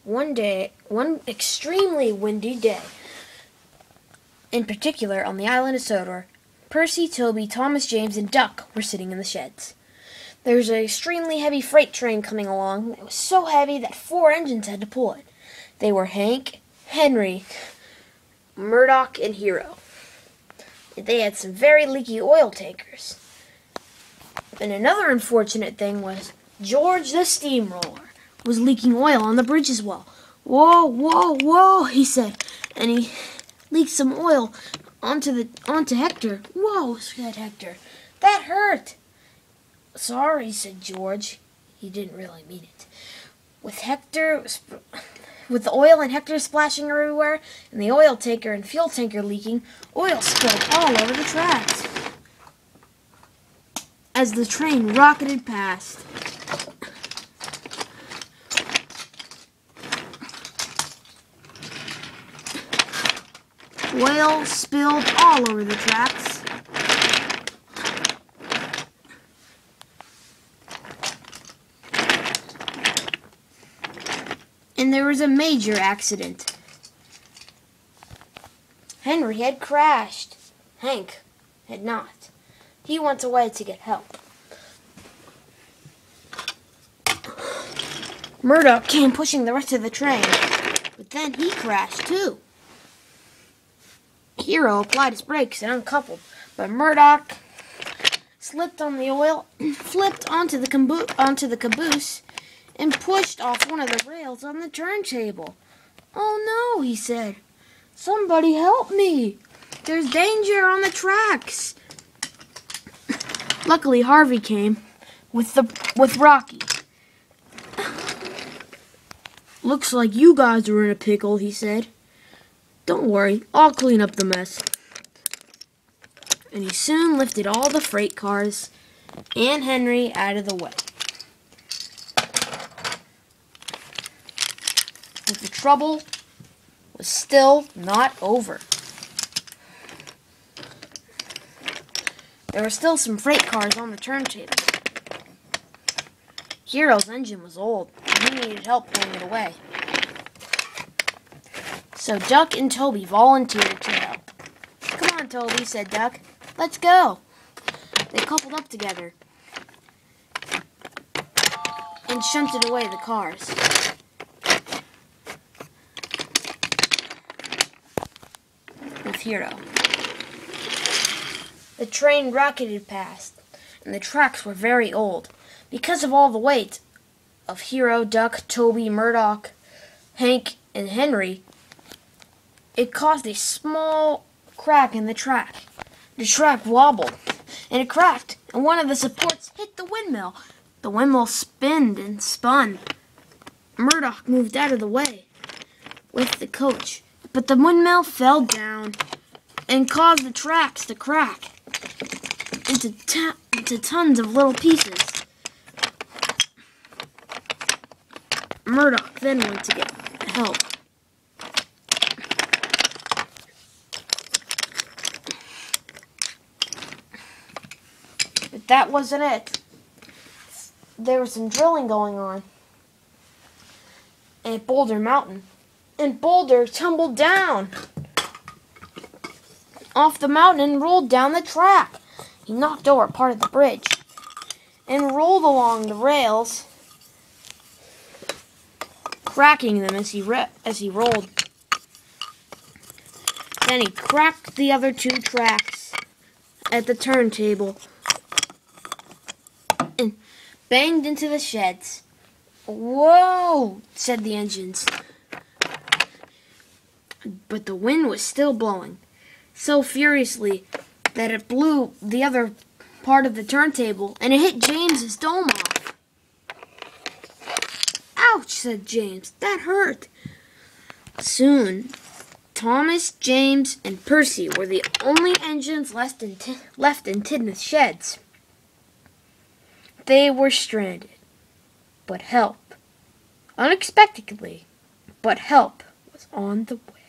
one extremely windy day, in particular on the island of Sodor, Percy, Toby, Thomas, James, and Duck were sitting in the sheds. There was an extremely heavy freight train coming along. It was so heavy that 4 engines had to pull it. They were Hank, Henry, Murdoch, and Hero. They had some very leaky oil tankers. And another unfortunate thing was George the steamroller was leaking oil on the bridge as well. "Whoa, whoa, whoa," he said, and he leaked some oil onto Hector. "Whoa," said Hector, "that hurt." "Sorry," said George. He didn't really mean it. With the oil and Hector splashing everywhere, and the oil tanker and fuel tanker leaking, oil spilled all over the tracks as the train rocketed past. Oil spilled all over the tracks. And there was a major accident. Henry had crashed. Hank had not. He went away to get help. Murdoch came pushing the rest of the train, but then he crashed too. Hero applied his brakes and uncoupled, but Murdoch slipped on the oil, flipped onto the caboose, and pushed off one of the rails on the turntable. "Oh no," he said. "Somebody help me. There's danger on the tracks." Luckily, Harvey came with Rocky. "Looks like you guys are in a pickle," he said. "Don't worry, I'll clean up the mess." And he soon lifted all the freight cars and Henry out of the way. But the trouble was still not over. There were still some freight cars on the turntable. Hero's engine was old, and he needed help pulling it away. So Duck and Toby volunteered to help. "Come on, Toby," said Duck. "Let's go." They coupled up together and shunted away the cars. With Hero. The train rocketed past, and the tracks were very old. Because of all the weight of Hero, Duck, Toby, Murdoch, Hank, and Henry, it caused a small crack in the track. The track wobbled, and it cracked, and one of the supports hit the windmill. The windmill spinned and spun. Murdoch moved out of the way with the coach, but the windmill fell down and caused the tracks to crack into tons of little pieces. Murdoch then went to get help. But that wasn't it. There was some drilling going on at Boulder Mountain, and Boulder tumbled down off the mountain and rolled down the track. He knocked over part of the bridge and rolled along the rails, cracking them as he rolled. Then he cracked the other 2 tracks at the turntable and banged into the sheds. "Whoa," said the engines. But the wind was still blowing so furiously that it blew the other part of the turntable, and it hit James's dome off. "Ouch," said James. "That hurt." Soon, Thomas, James, and Percy were the only engines left in Tidmouth sheds. They were stranded, but help, unexpectedly, but help was on the way.